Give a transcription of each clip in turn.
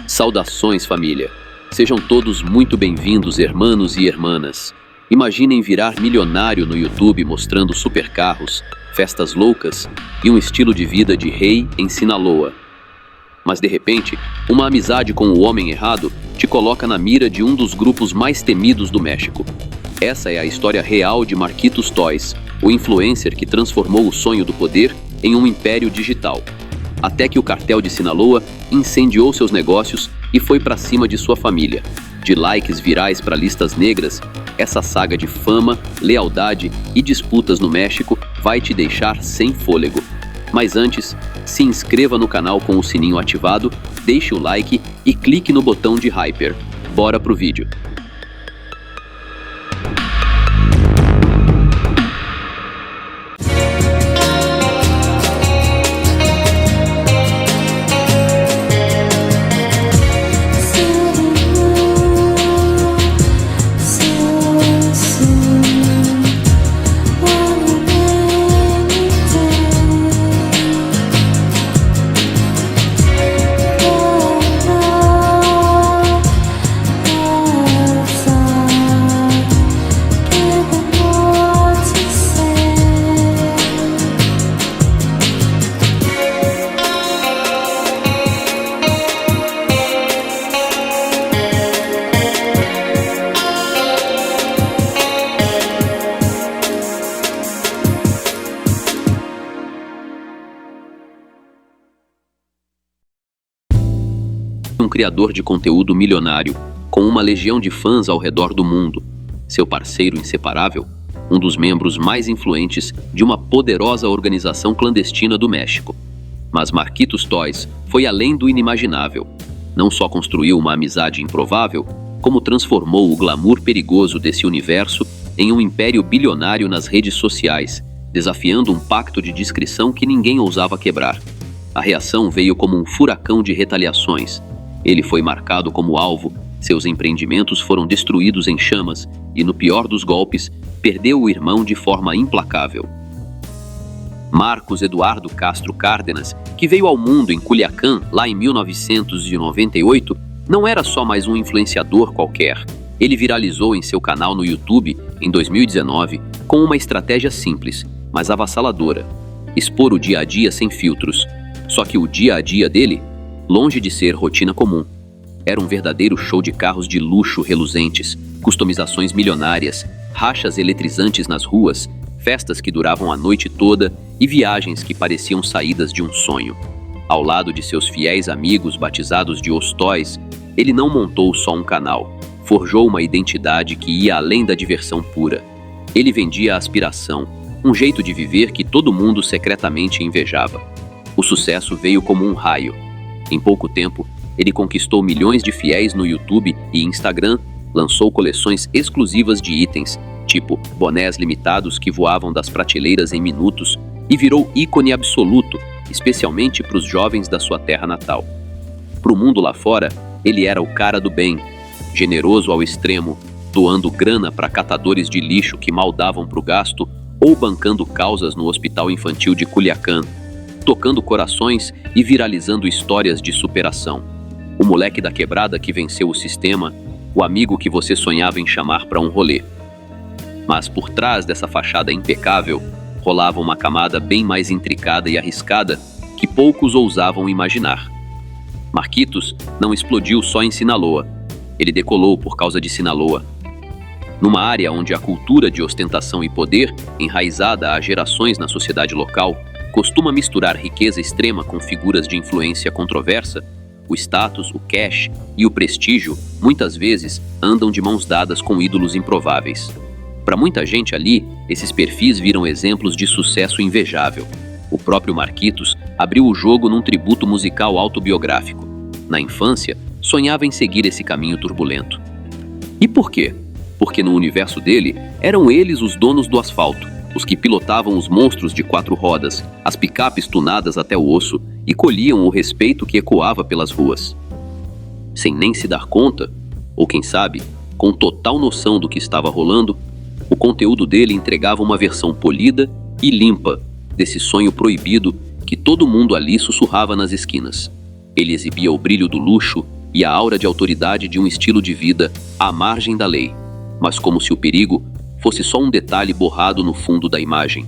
Saudações, família! Sejam todos muito bem-vindos, hermanos e hermanas. Imaginem virar milionário no YouTube mostrando supercarros, festas loucas e um estilo de vida de rei em Sinaloa. Mas de repente, uma amizade com o homem errado te coloca na mira de um dos grupos mais temidos do México. Essa é a história real de Marquitos Toys, o influencer que transformou o sonho do poder em um império digital. Até que o cartel de Sinaloa incendiou seus negócios e foi para cima de sua família. De likes virais para listas negras, essa saga de fama, lealdade e disputas no México vai te deixar sem fôlego. Mas antes, se inscreva no canal com o sininho ativado, deixe o like e clique no botão de Hyper. Bora pro vídeo! Um criador de conteúdo milionário, com uma legião de fãs ao redor do mundo, seu parceiro inseparável, um dos membros mais influentes de uma poderosa organização clandestina do México. Mas Marquitos Toys foi além do inimaginável. Não só construiu uma amizade improvável, como transformou o glamour perigoso desse universo em um império bilionário nas redes sociais, desafiando um pacto de discrição que ninguém ousava quebrar. A reação veio como um furacão de retaliações. Ele foi marcado como alvo, seus empreendimentos foram destruídos em chamas e, no pior dos golpes, perdeu o irmão de forma implacável. Marcos Eduardo Castro Cárdenas, que veio ao mundo em Culiacán lá em 1998, não era só mais um influenciador qualquer. Ele viralizou em seu canal no YouTube em 2019 com uma estratégia simples, mas avassaladora: expor o dia a dia sem filtros. Só que o dia a dia dele, longe de ser rotina comum, era um verdadeiro show de carros de luxo reluzentes, customizações milionárias, rachas eletrizantes nas ruas, festas que duravam a noite toda e viagens que pareciam saídas de um sonho. Ao lado de seus fiéis amigos batizados de Os Toys, ele não montou só um canal, forjou uma identidade que ia além da diversão pura. Ele vendia a aspiração, um jeito de viver que todo mundo secretamente invejava. O sucesso veio como um raio. Em pouco tempo, ele conquistou milhões de fiéis no YouTube e Instagram, lançou coleções exclusivas de itens, tipo bonés limitados que voavam das prateleiras em minutos, e virou ícone absoluto, especialmente para os jovens da sua terra natal. Para o mundo lá fora, ele era o cara do bem, generoso ao extremo, doando grana para catadores de lixo que mal davam para o gasto ou bancando causas no Hospital Infantil de Culiacán, tocando corações e viralizando histórias de superação. O moleque da quebrada que venceu o sistema, o amigo que você sonhava em chamar para um rolê. Mas por trás dessa fachada impecável, rolava uma camada bem mais intricada e arriscada que poucos ousavam imaginar. Marquitos não explodiu só em Sinaloa, ele decolou por causa de Sinaloa. Numa área onde a cultura de ostentação e poder, enraizada há gerações na sociedade local, costuma misturar riqueza extrema com figuras de influência controversa, o status, o cash e o prestígio muitas vezes andam de mãos dadas com ídolos improváveis. Para muita gente ali, esses perfis viram exemplos de sucesso invejável. O próprio Marquitos abriu o jogo num tributo musical autobiográfico. Na infância, sonhava em seguir esse caminho turbulento. E por quê? Porque no universo dele, eram eles os donos do asfalto, os que pilotavam os monstros de 4 rodas, as picapes tunadas até o osso e colhiam o respeito que ecoava pelas ruas. Sem nem se dar conta, ou quem sabe, com total noção do que estava rolando, o conteúdo dele entregava uma versão polida e limpa desse sonho proibido que todo mundo ali sussurrava nas esquinas. Ele exibia o brilho do luxo, e a aura de autoridade de um estilo de vida à margem da lei, mas como se o perigo fosse só um detalhe borrado no fundo da imagem.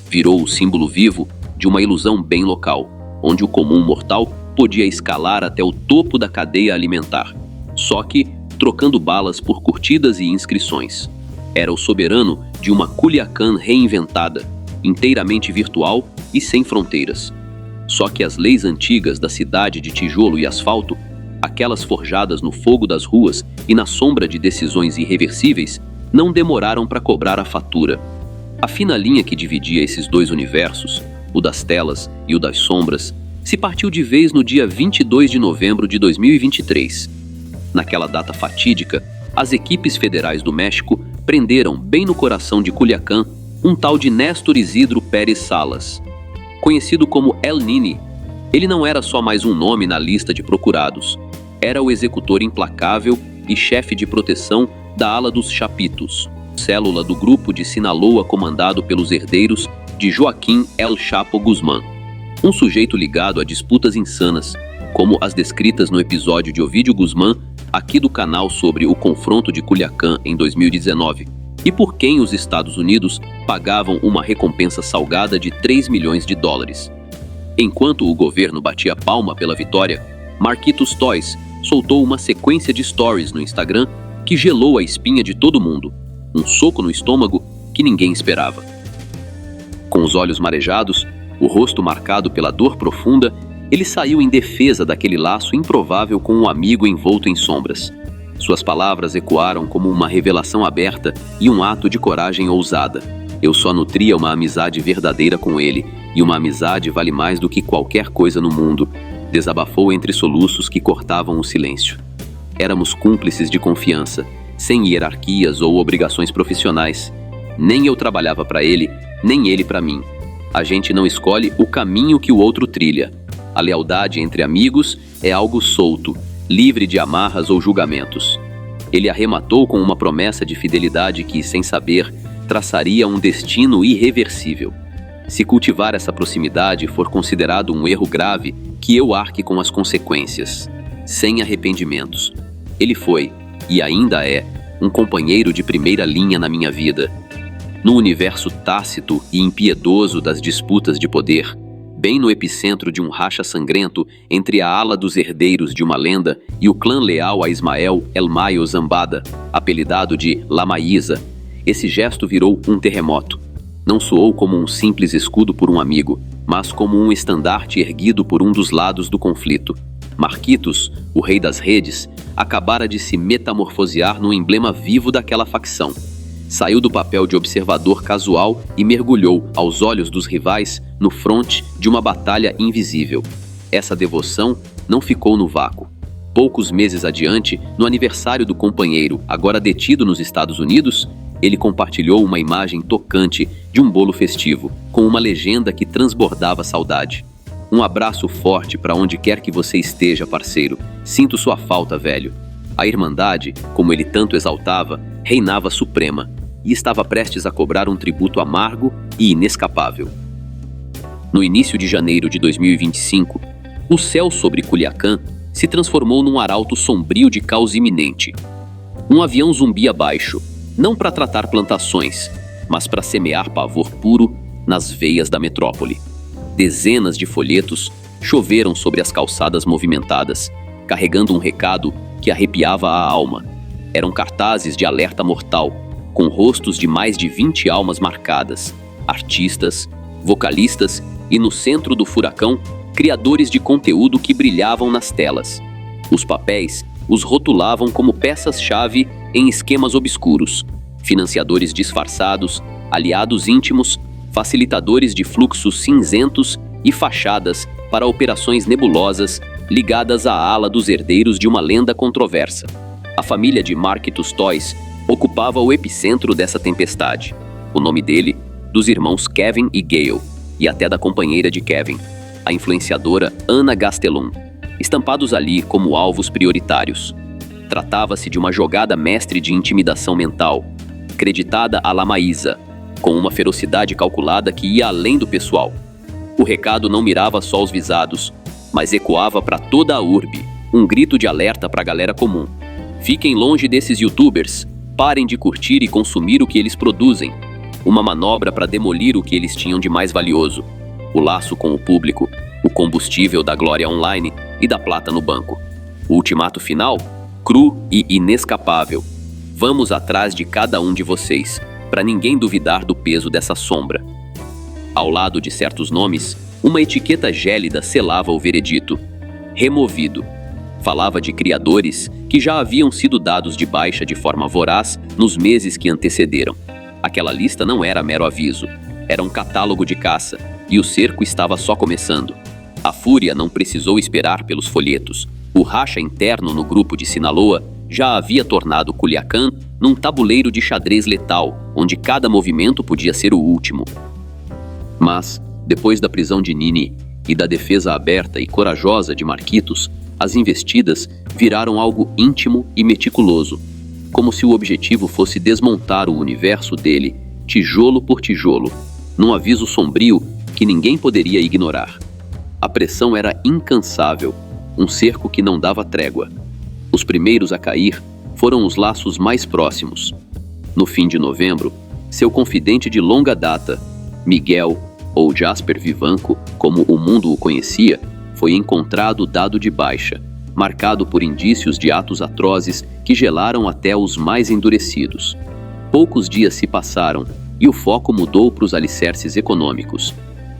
Virou o símbolo vivo de uma ilusão bem local, onde o comum mortal podia escalar até o topo da cadeia alimentar, só que trocando balas por curtidas e inscrições. Era o soberano de uma Culiacán reinventada, inteiramente virtual e sem fronteiras. Só que as leis antigas da cidade de tijolo e asfalto, aquelas forjadas no fogo das ruas e na sombra de decisões irreversíveis, não demoraram para cobrar a fatura. A fina linha que dividia esses dois universos, o das telas e o das sombras, se partiu de vez no dia 22 de novembro de 2023. Naquela data fatídica, as equipes federais do México prenderam, bem no coração de Culiacán, um tal de Néstor Isidro Pérez Salas. Conhecido como El Nini, ele não era só mais um nome na lista de procurados. Era o executor implacável e chefe de proteção da ala dos Chapitos, célula do grupo de Sinaloa comandado pelos herdeiros de Joaquim El Chapo Guzmán. Um sujeito ligado a disputas insanas, como as descritas no episódio de Ovidio Guzmán, aqui do canal sobre o confronto de Culiacán em 2019, e por quem os Estados Unidos pagavam uma recompensa salgada de 3 milhões de dólares. Enquanto o governo batia palma pela vitória, Marquitos Toys soltou uma sequência de stories no Instagram que gelou a espinha de todo mundo, um soco no estômago que ninguém esperava. Com os olhos marejados, o rosto marcado pela dor profunda, ele saiu em defesa daquele laço improvável com um amigo envolto em sombras. Suas palavras ecoaram como uma revelação aberta e um ato de coragem ousada. Eu só nutria uma amizade verdadeira com ele, e uma amizade vale mais do que qualquer coisa no mundo, desabafou entre soluços que cortavam o silêncio. Éramos cúmplices de confiança, sem hierarquias ou obrigações profissionais. Nem eu trabalhava para ele, nem ele para mim. A gente não escolhe o caminho que o outro trilha. A lealdade entre amigos é algo solto, livre de amarras ou julgamentos. Ele arrematou com uma promessa de fidelidade que, sem saber, traçaria um destino irreversível. Se cultivar essa proximidade for considerado um erro grave, que eu arque com as consequências, sem arrependimentos. Ele foi, e ainda é, um companheiro de primeira linha na minha vida. No universo tácito e impiedoso das disputas de poder, bem no epicentro de um racha sangrento entre a ala dos herdeiros de uma lenda e o clã leal a Ismael El Mayo Zambada, apelidado de La Maíza, esse gesto virou um terremoto. Não soou como um simples escudo por um amigo, mas como um estandarte erguido por um dos lados do conflito. Marquitos, o rei das redes, acabara de se metamorfosear no emblema vivo daquela facção. Saiu do papel de observador casual e mergulhou, aos olhos dos rivais, no fronte de uma batalha invisível. Essa devoção não ficou no vácuo. Poucos meses adiante, no aniversário do companheiro, agora detido nos Estados Unidos, ele compartilhou uma imagem tocante de um bolo festivo, com uma legenda que transbordava saudade. Um abraço forte para onde quer que você esteja, parceiro. Sinto sua falta, velho. A irmandade, como ele tanto exaltava, reinava suprema e estava prestes a cobrar um tributo amargo e inescapável. No início de janeiro de 2025, o céu sobre Culiacán se transformou num arauto sombrio de caos iminente. Um avião zumbi abaixo, não para tratar plantações, mas para semear pavor puro nas veias da metrópole. Dezenas de folhetos choveram sobre as calçadas movimentadas, carregando um recado que arrepiava a alma. Eram cartazes de alerta mortal, com rostos de mais de 20 almas marcadas, artistas, vocalistas e, no centro do furacão, criadores de conteúdo que brilhavam nas telas. Os papéis os rotulavam como peças-chave em esquemas obscuros, financiadores disfarçados, aliados íntimos, facilitadores de fluxos cinzentos e fachadas para operações nebulosas ligadas à ala dos herdeiros de uma lenda controversa. A família de Marquitos Toys ocupava o epicentro dessa tempestade. O nome dele, dos irmãos Kevin e Gale, e até da companheira de Kevin, a influenciadora Ana Gastelum, estampados ali como alvos prioritários. Tratava-se de uma jogada mestre de intimidação mental, creditada a La Maíza, com uma ferocidade calculada que ia além do pessoal. O recado não mirava só os visados, mas ecoava para toda a urbe, Um grito de alerta para a galera comum. Fiquem longe desses youtubers. Parem de curtir e consumir o que eles produzem. Uma manobra para demolir o que eles tinham de mais valioso. O laço com o público, o combustível da glória online e da plata no banco. O ultimato final? Cru e inescapável. Vamos atrás de cada um de vocês, para ninguém duvidar do peso dessa sombra. Ao lado de certos nomes, uma etiqueta gélida selava o veredito. Removido. Falava de criadores que já haviam sido dados de baixa de forma voraz nos meses que antecederam. Aquela lista não era mero aviso, era um catálogo de caça, e o cerco estava só começando. A fúria não precisou esperar pelos folhetos. O racha interno no grupo de Sinaloa já havia tornado Culiacán num tabuleiro de xadrez letal, onde cada movimento podia ser o último. Mas, depois da prisão de Nini e da defesa aberta e corajosa de Marquitos, as investidas viraram algo íntimo e meticuloso, como se o objetivo fosse desmontar o universo dele, tijolo por tijolo, num aviso sombrio que ninguém poderia ignorar. A pressão era incansável, um cerco que não dava trégua. Os primeiros a cair foram os laços mais próximos. No fim de novembro, seu confidente de longa data, Miguel, ou Jasper Vivanco, como o mundo o conhecia, foi encontrado dado de baixa, marcado por indícios de atos atrozes que gelaram até os mais endurecidos. Poucos dias se passaram e o foco mudou para os alicerces econômicos.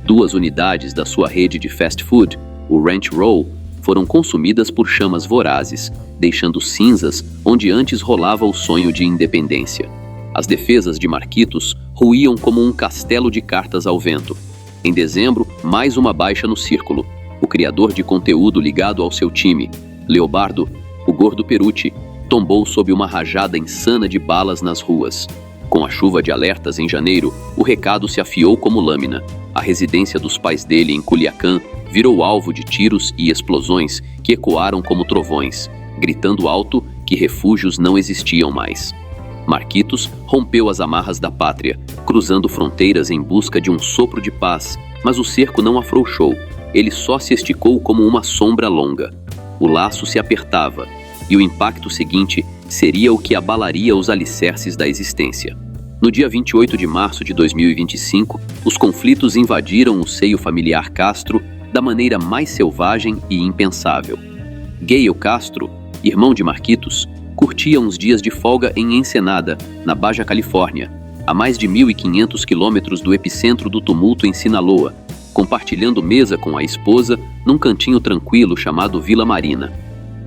2 unidades da sua rede de fast food, o Ranch Roll, foram consumidas por chamas vorazes, deixando cinzas onde antes rolava o sonho de independência. As defesas de Marquitos ruíam como um castelo de cartas ao vento. Em dezembro, mais uma baixa no círculo. O criador de conteúdo ligado ao seu time, Leobardo, o gordo Perucci, tombou sob uma rajada insana de balas nas ruas. Com a chuva de alertas em janeiro, o recado se afiou como lâmina. A residência dos pais dele em Culiacán virou alvo de tiros e explosões que ecoaram como trovões, gritando alto que refúgios não existiam mais. Marquitos rompeu as amarras da pátria, cruzando fronteiras em busca de um sopro de paz, mas o cerco não afrouxou. Ele só se esticou como uma sombra longa. O laço se apertava, e o impacto seguinte seria o que abalaria os alicerces da existência. No dia 28 de março de 2025, os conflitos invadiram o seio familiar Castro da maneira mais selvagem e impensável. Gale Castro, irmão de Marquitos, curtia uns dias de folga em Ensenada, na Baja Califórnia, a mais de 1.500 quilômetros do epicentro do tumulto em Sinaloa, compartilhando mesa com a esposa num cantinho tranquilo chamado Vila Marina.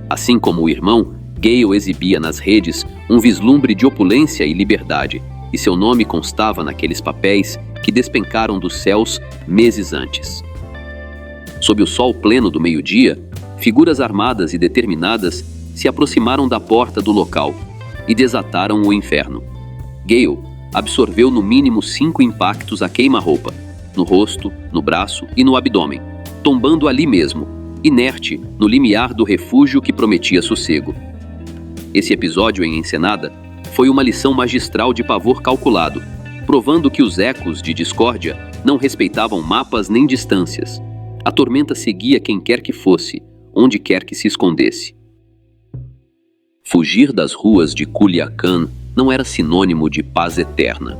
Assim como o irmão, Gale exibia nas redes um vislumbre de opulência e liberdade, e seu nome constava naqueles papéis que despencaram dos céus meses antes. Sob o sol pleno do meio-dia, figuras armadas e determinadas se aproximaram da porta do local e desataram o inferno. Gale absorveu no mínimo 5 impactos a queima-roupa, no rosto, no braço e no abdômen, tombando ali mesmo, inerte no limiar do refúgio que prometia sossego. Esse episódio em Ensenada foi uma lição magistral de pavor calculado, provando que os ecos de discórdia não respeitavam mapas nem distâncias. A tormenta seguia quem quer que fosse, onde quer que se escondesse. Fugir das ruas de Culiacán não era sinônimo de paz eterna.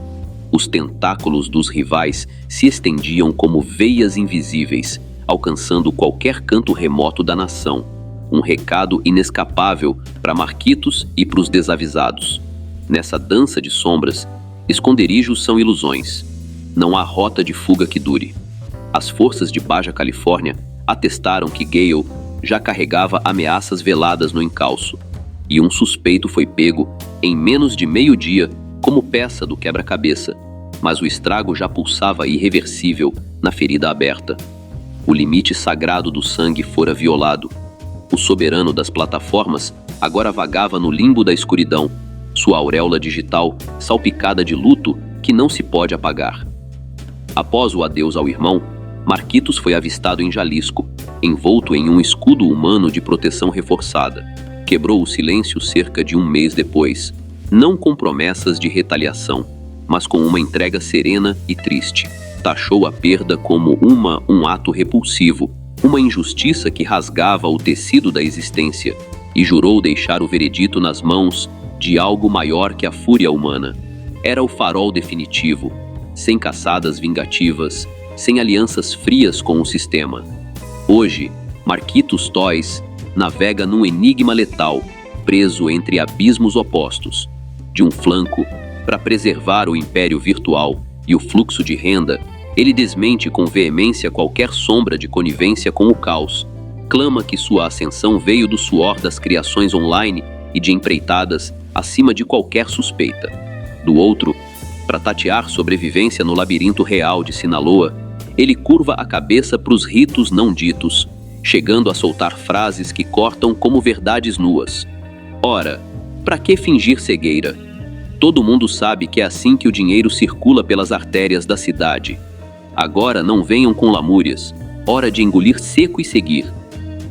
Os tentáculos dos rivais se estendiam como veias invisíveis, alcançando qualquer canto remoto da nação. Um recado inescapável para Marquitos e para os desavisados. Nessa dança de sombras, esconderijos são ilusões. Não há rota de fuga que dure. As forças de Baja Califórnia atestaram que Gale já carregava ameaças veladas no encalço, e um suspeito foi pego em menos de meio-dia como peça do quebra-cabeça, mas o estrago já pulsava irreversível na ferida aberta. O limite sagrado do sangue fora violado. O soberano das plataformas agora vagava no limbo da escuridão, sua auréola digital salpicada de luto que não se pode apagar. Após o adeus ao irmão, Marquitos foi avistado em Jalisco, envolto em um escudo humano de proteção reforçada. Quebrou o silêncio cerca de um mês depois, não com promessas de retaliação, mas com uma entrega serena e triste. Taxou a perda como um ato repulsivo, uma injustiça que rasgava o tecido da existência, e jurou deixar o veredito nas mãos de algo maior que a fúria humana. Era o farol definitivo, sem caçadas vingativas, sem alianças frias com o sistema. Hoje, Marquitos Toys navega num enigma letal, preso entre abismos opostos. De um flanco, para preservar o império virtual e o fluxo de renda, ele desmente com veemência qualquer sombra de conivência com o caos. Clama que sua ascensão veio do suor das criações online e de empreitadas acima de qualquer suspeita. Do outro, para tatear sobrevivência no labirinto real de Sinaloa, ele curva a cabeça para os ritos não ditos, chegando a soltar frases que cortam como verdades nuas. Ora, para que fingir cegueira? Todo mundo sabe que é assim que o dinheiro circula pelas artérias da cidade. Agora não venham com lamúrias, hora de engolir seco e seguir.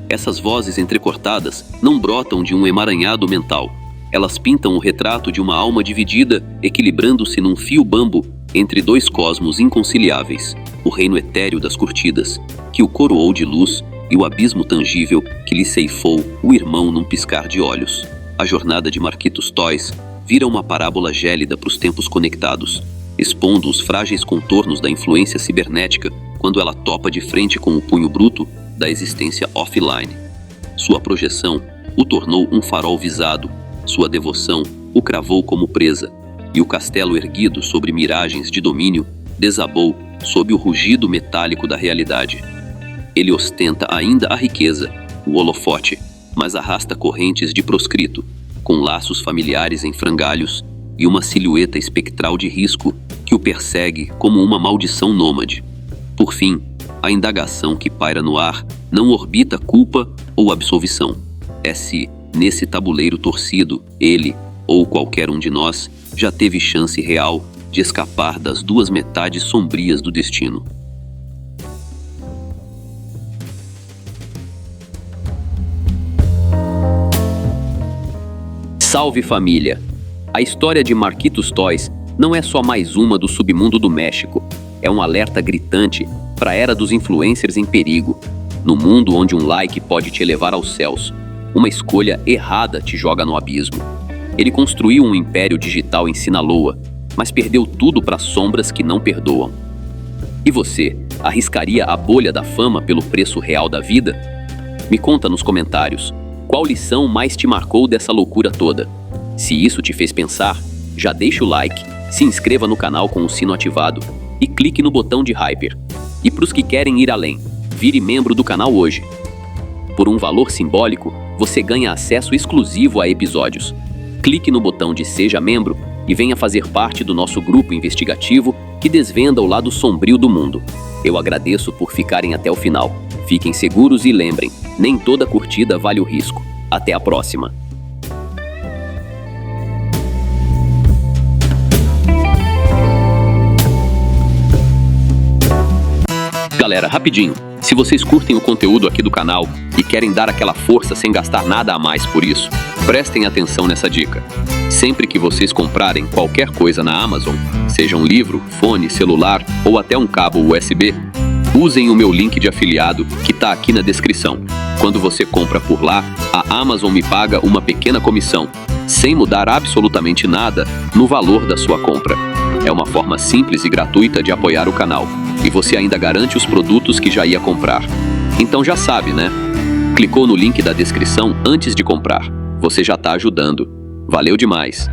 Essas vozes entrecortadas não brotam de um emaranhado mental. Elas pintam o retrato de uma alma dividida, equilibrando-se num fio bambo entre dois cosmos inconciliáveis, o reino etéreo das curtidas, que o coroou de luz, e o abismo tangível que lhe ceifou o irmão num piscar de olhos. A jornada de Marquitos Toys vira uma parábola gélida para os tempos conectados, expondo os frágeis contornos da influência cibernética quando ela topa de frente com o punho bruto da existência offline. Sua projeção o tornou um farol visado, sua devoção o cravou como presa, e o castelo erguido sobre miragens de domínio desabou sob o rugido metálico da realidade. Ele ostenta ainda a riqueza, o holofote, mas arrasta correntes de proscrito, com laços familiares em frangalhos e uma silhueta espectral de risco que o persegue como uma maldição nômade. Por fim, a indagação que paira no ar não orbita culpa ou absolvição. É se, nesse tabuleiro torcido, ele, ou qualquer um de nós, já teve chance real de escapar das duas metades sombrias do destino. Salve família! A história de Marquitos Toys não é só mais uma do submundo do México. É um alerta gritante para a era dos influencers em perigo. No mundo onde um like pode te elevar aos céus, uma escolha errada te joga no abismo. Ele construiu um império digital em Sinaloa, mas perdeu tudo para sombras que não perdoam. E você, arriscaria a bolha da fama pelo preço real da vida? Me conta nos comentários. Qual lição mais te marcou dessa loucura toda? Se isso te fez pensar, já deixa o like, se inscreva no canal com o sino ativado e clique no botão de Hyper. E para os que querem ir além, vire membro do canal hoje. Por um valor simbólico, você ganha acesso exclusivo a episódios. Clique no botão de Seja Membro e venha fazer parte do nosso grupo investigativo que desvenda o lado sombrio do mundo. Eu agradeço por ficarem até o final. Fiquem seguros e lembrem, nem toda curtida vale o risco. Até a próxima. Galera, rapidinho, se vocês curtem o conteúdo aqui do canal e querem dar aquela força sem gastar nada a mais por isso, prestem atenção nessa dica. Sempre que vocês comprarem qualquer coisa na Amazon, seja um livro, fone, celular ou até um cabo USB, usem o meu link de afiliado que está aqui na descrição. Quando você compra por lá, a Amazon me paga uma pequena comissão, sem mudar absolutamente nada no valor da sua compra. É uma forma simples e gratuita de apoiar o canal, e você ainda garante os produtos que já ia comprar. Então já sabe, né? Clicou no link da descrição antes de comprar. Você já está ajudando. Valeu demais!